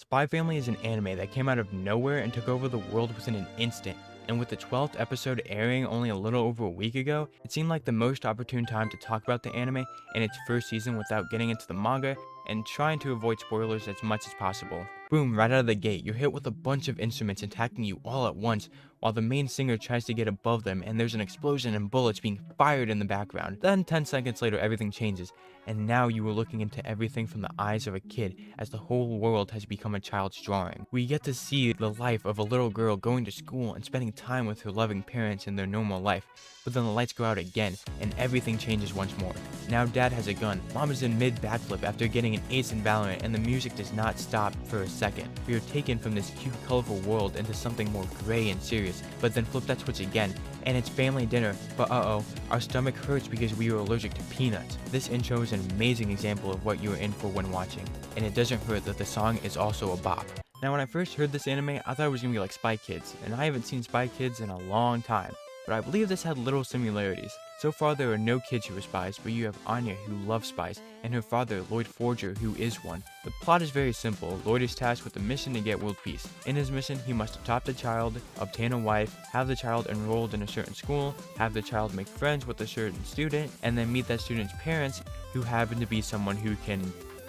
Spy Family is an anime that came out of nowhere and took over the world within an instant. And with the 12th episode airing only a little over a week ago, it seemed like the most opportune time to talk about the anime in its first season without getting into the manga and trying to avoid spoilers as much as possible. Boom, right out of the gate, you're hit with a bunch of instruments attacking you all at once, while the main singer tries to get above them and there's an explosion and bullets being fired in the background. Then 10 seconds later everything changes, and now you are looking into everything from the eyes of a kid as the whole world has become a child's drawing. We get to see the life of a little girl going to school and spending time with her loving parents in their normal life, but then the lights go out again and everything changes once more. Now dad has a gun, mom is in mid backflip after getting an ace in Valorant, and the music does not stop for a second. We are taken from this cute colorful world into something more gray and serious, but then flip that switch again and it's family dinner, but uh-oh, our stomach hurts because we are allergic to peanuts. This intro is an amazing example of what you are in for when watching, and it doesn't hurt that the song is also a bop. Now when I first heard this anime, I thought it was gonna be like Spy Kids, and I haven't seen Spy Kids in a long time, but I believe this had little similarities. So far there are no kids who are spies, but you have Anya who loves spies, and her father, Lloyd Forger, who is one. The plot is very simple. Lloyd is tasked with a mission to get world peace. In his mission, he must adopt a child, obtain a wife, have the child enrolled in a certain school, have the child make friends with a certain student, and then meet that student's parents, who happen to be someone who can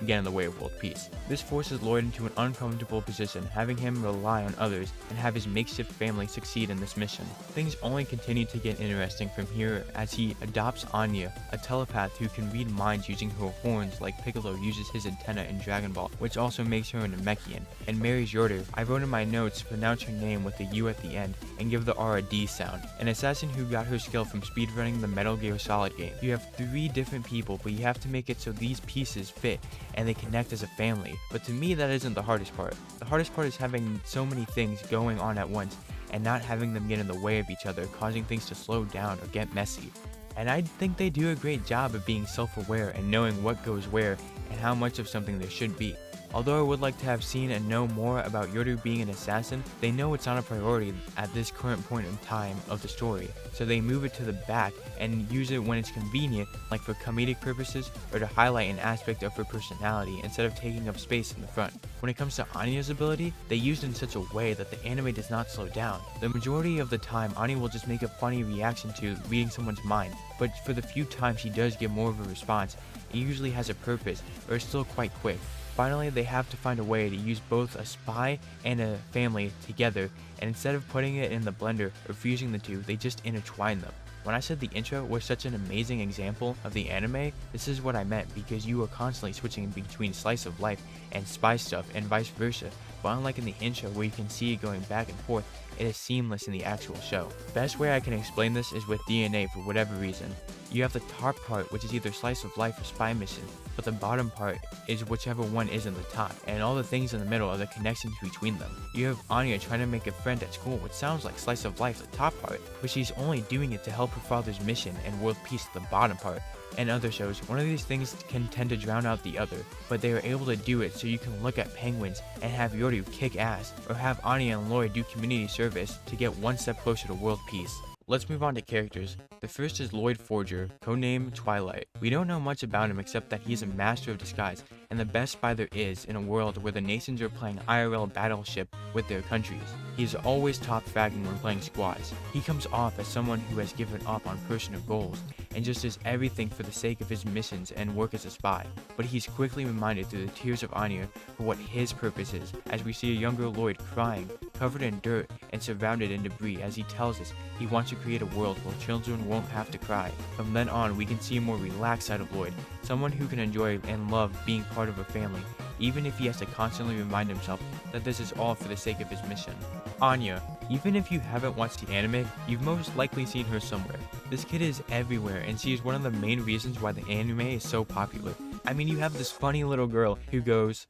get in the way of world peace. This forces Lloyd into an uncomfortable position, having him rely on others and have his makeshift family succeed in this mission. Things only continue to get interesting from here as he adopts Anya, a telepath who can read minds using her horns like Piccolo uses his antenna in Dragon Ball, which also makes her an Namekian, and marries Yoru. I wrote in my notes, pronounce her name with the U at the end and give the R a D sound, an assassin who got her skill from speedrunning the Metal Gear Solid game. You have 3 different people, but you have to make it so these pieces fit and they connect as a family. But to me, that isn't the hardest part. The hardest part is having so many things going on at once and not having them get in the way of each other, causing things to slow down or get messy. And I think they do a great job of being self-aware and knowing what goes where and how much of something there should be. Although I would like to have seen and know more about Yoru being an assassin, they know it's not a priority at this current point in time of the story, so they move it to the back and use it when it's convenient, like for comedic purposes or to highlight an aspect of her personality instead of taking up space in the front. When it comes to Anya's ability, they used it in such a way that the anime does not slow down. The majority of the time, Anya will just make a funny reaction to reading someone's mind, but for the few times she does give more of a response, it usually has a purpose or is still quite quick. Finally, they have to find a way to use both a spy and a family together, and instead of putting it in the blender or fusing the two, they just intertwine them. When I said the intro was such an amazing example of the anime, this is what I meant, because you are constantly switching between slice of life and spy stuff and vice versa, but unlike in the intro where you can see it going back and forth, it is seamless in the actual show. Best way I can explain this is with DNA for whatever reason. You have the top part, which is either slice of life or spy mission, but the bottom part is whichever one is in the top, and all the things in the middle are the connections between them. You have Anya trying to make a friend at school, which sounds like slice of life, the top part, but she's only doing it to help her father's mission and world peace, the bottom part. In other shows, one of these things can tend to drown out the other, but they are able to do it so you can look at penguins and have Yoru kick ass, or have Anya and Lloyd do community service to get one step closer to world peace. Let's move on to characters. The first is Lloyd Forger, codename Twilight. We don't know much about him except that he's a master of disguise and the best spy there is in a world where the nations are playing IRL battleship with their countries. He's always top fragging when playing squads. He comes off as someone who has given up on personal goals and just does everything for the sake of his missions and work as a spy. But he's quickly reminded through the tears of Anya for what his purpose is, as we see a younger Lloyd crying, covered in dirt and surrounded in debris, as he tells us he wants to create a world where children won't have to cry. From then on, we can see a more relaxed side of Lloyd, someone who can enjoy and love being part of a family, even if he has to constantly remind himself that this is all for the sake of his mission. Anya. Even if you haven't watched the anime, you've most likely seen her somewhere. This kid is everywhere, and she is one of the main reasons why the anime is so popular. I mean, you have this funny little girl who goes,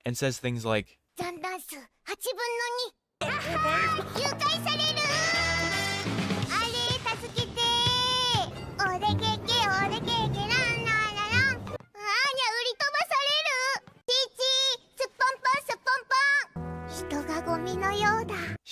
and says things like,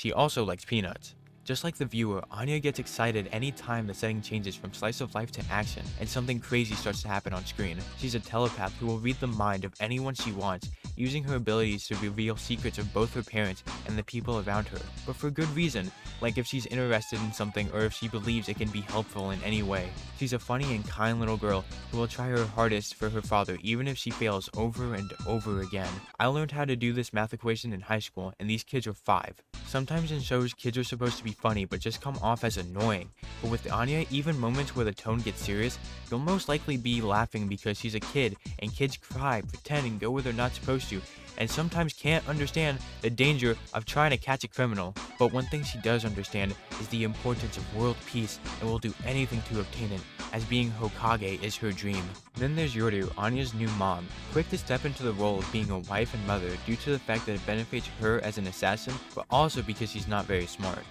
she also likes peanuts. Just like the viewer, Anya gets excited anytime the setting changes from slice of life to action and something crazy starts to happen on screen. She's a telepath who will read the mind of anyone she wants, using her abilities to reveal secrets of both her parents and the people around her, but for good reason, like if she's interested in something or if she believes it can be helpful in any way. She's a funny and kind little girl who will try her hardest for her father even if she fails over and over again. I learned how to do this math equation in high school, and these kids are 5. Sometimes in shows, kids are supposed to be funny but just come off as annoying, but with Anya, even moments where the tone gets serious, you'll most likely be laughing because she's a kid, and kids cry, pretend, and go where they're not supposed to, and sometimes can't understand the danger of trying to catch a criminal. But one thing she does understand is the importance of world peace and will do anything to obtain it, as being Hokage is her dream. Then there's Yoru, Anya's new mom, quick to step into the role of being a wife and mother due to the fact that it benefits her as an assassin, but also because she's not very smart.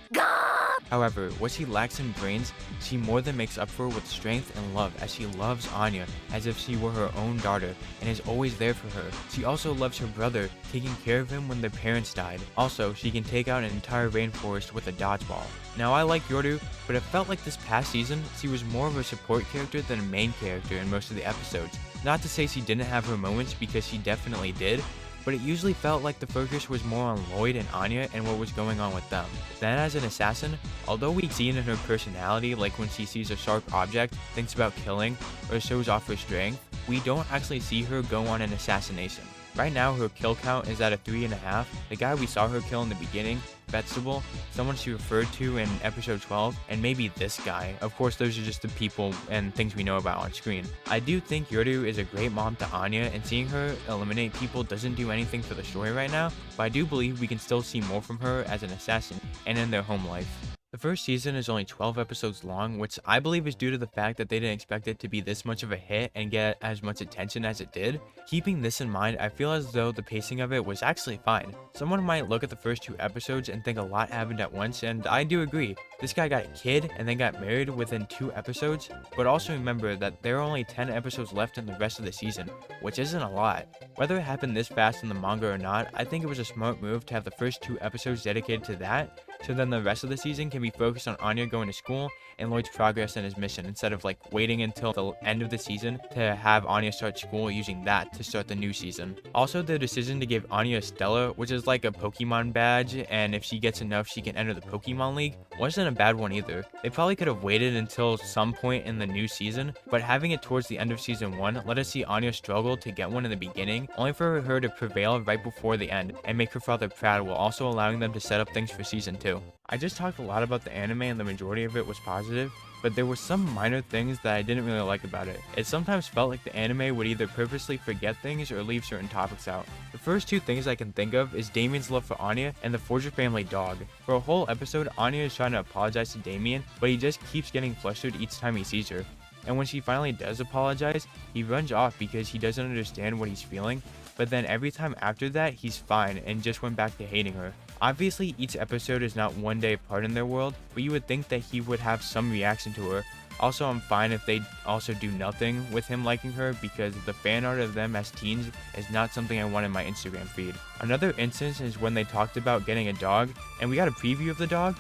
However, what she lacks in brains, she more than makes up for with strength and love, as she loves Anya as if she were her own daughter and is always there for her. She also loves her brother, taking care of him when their parents died. Also, she can take out an entire rainforest with a dodgeball. Now, I like Yoru, but it felt like this past season, she was more of a support character than a main character in most of the episodes. Not to say she didn't have her moments, because she definitely did, but it usually felt like the focus was more on Lloyd and Anya and what was going on with them. Then as an assassin, although we see it in her personality, like when she sees a sharp object, thinks about killing, or shows off her strength, we don't actually see her go on an assassination. Right now, her kill count is at a 3.5. The guy we saw her kill in the beginning, Vegetable, someone she referred to in episode 12, and maybe this guy. Of course, those are just the people and things we know about on screen. I do think Yoru is a great mom to Anya, and seeing her eliminate people doesn't do anything for the story right now, but I do believe we can still see more from her as an assassin and in their home life. The first season is only 12 episodes long, which I believe is due to the fact that they didn't expect it to be this much of a hit and get as much attention as it did. Keeping this in mind, I feel as though the pacing of it was actually fine. Someone might look at the first 2 episodes and think a lot happened at once, and I do agree. This guy got a kid and then got married within 2 episodes, but also remember that there are only 10 episodes left in the rest of the season, which isn't a lot. Whether it happened this fast in the manga or not, I think it was a smart move to have the first 2 episodes dedicated to that, so then the rest of the season can be focused on Anya going to school and Lloyd's progress in his mission, instead of like waiting until the end of the season to have Anya start school, using that to start the new season. Also, the decision to give Anya a Stella, which is like a Pokemon badge, and if she gets enough she can enter the Pokemon League, wasn't a bad one either. They probably could have waited until some point in the new season, but having it towards the end of season 1 let us see Anya struggle to get one in the beginning, only for her to prevail right before the end and make her father proud, while also allowing them to set up things for season 2. I just talked a lot about the anime and the majority of it was positive, but there were some minor things that I didn't really like about it. It sometimes felt like the anime would either purposely forget things or leave certain topics out. The first 2 things I can think of is Damien's love for Anya and the Forger family dog. For a whole episode, Anya is trying to apologize to Damien, but he just keeps getting flustered each time he sees her. And when she finally does apologize, he runs off because he doesn't understand what he's feeling, but then every time after that, he's fine and just went back to hating her. Obviously, each episode is not one day apart in their world, but you would think that he would have some reaction to her. Also, I'm fine if they also do nothing with him liking her, because the fan art of them as teens is not something I want in my Instagram feed. Another instance is when they talked about getting a dog, and we got a preview of the dog,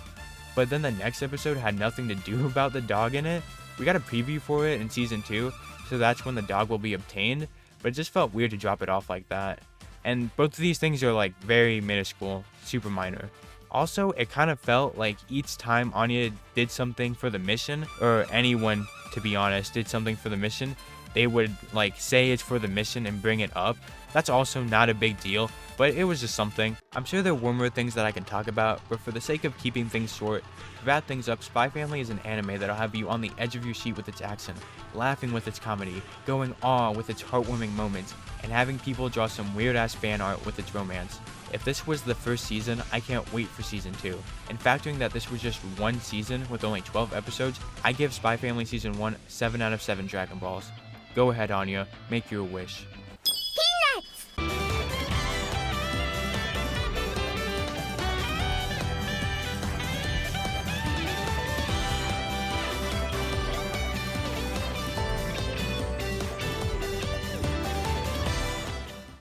but then the next episode had nothing to do about the dog in it. We got a preview for it in season 2, so that's when the dog will be obtained, but it just felt weird to drop it off like that. And both of these things are like very minuscule, super minor. Also, it kind of felt like each time Anya did something for the mission, or anyone to be honest did something for the mission, they would like say it's for the mission and bring it up. That's also not a big deal, but it was just something. I'm sure there were more things that I can talk about, but for the sake of keeping things short, to wrap things up, Spy Family is an anime that'll have you on the edge of your seat with its action, laughing with its comedy, going awe with its heartwarming moments, and having people draw some weird ass fan art with its romance. If this was the first season, I can't wait for season 2. And factoring that this was just one season with only 12 episodes, I give Spy Family season 1 7 out of 7 Dragon Balls. Go ahead, Anya, make your wish.